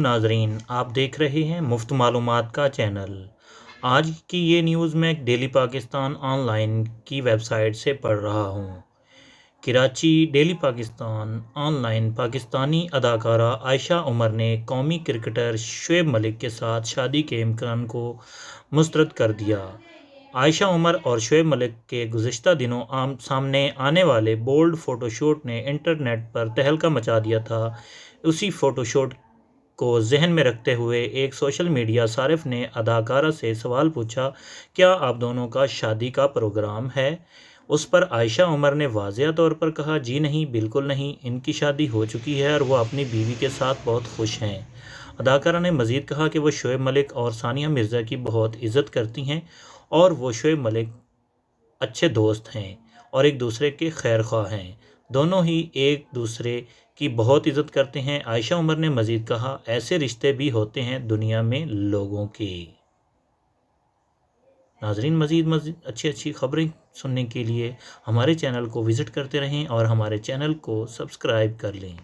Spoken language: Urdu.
ناظرین، آپ دیکھ رہے ہیں مفت معلومات کا چینل۔ آج کی یہ نیوز میں ڈیلی پاکستان آن لائن کی ویب سائٹ سے پڑھ رہا ہوں۔ Karachi daily Pakistan on line Pakistani اداکارہ عائشہ عمر نے قومی کرکٹر شعیب ملک کے ساتھ شادی کے امکان کو مسترد کر دیا۔ عائشہ عمر اور شعیب ملک کے گزشتہ دنوں سامنے آنے والے بولڈ فوٹو شوٹ نے انٹرنیٹ پر تہلکہ مچا دیا تھا۔ اسی فوٹو شوٹ کو ذہن میں رکھتے ہوئے ایک سوشل میڈیا صارف نے اداکارہ سے سوال پوچھا، کیا آپ دونوں کا شادی کا پروگرام ہے؟ اس پر عائشہ عمر نے واضح طور پر کہا، جی نہیں، بالکل نہیں، ان کی شادی ہو چکی ہے اور وہ اپنی بیوی کے ساتھ بہت خوش ہیں۔ اداکارہ نے مزید کہا کہ وہ شعیب ملک اور ثانیہ مرزا کی بہت عزت کرتی ہیں اور وہ شعیب ملک اچھے دوست ہیں اور ایک دوسرے کے خیر خواہ ہیں۔ دونوں ہی ایک دوسرے کی بہت عزت کرتے ہیں۔ عائشہ عمر نے مزید کہا، ایسے رشتے بھی ہوتے ہیں دنیا میں لوگوں کے۔ ناظرین، مزید اچھی خبریں سننے کے لیے ہمارے چینل کو وزٹ کرتے رہیں اور ہمارے چینل کو سبسکرائب کر لیں۔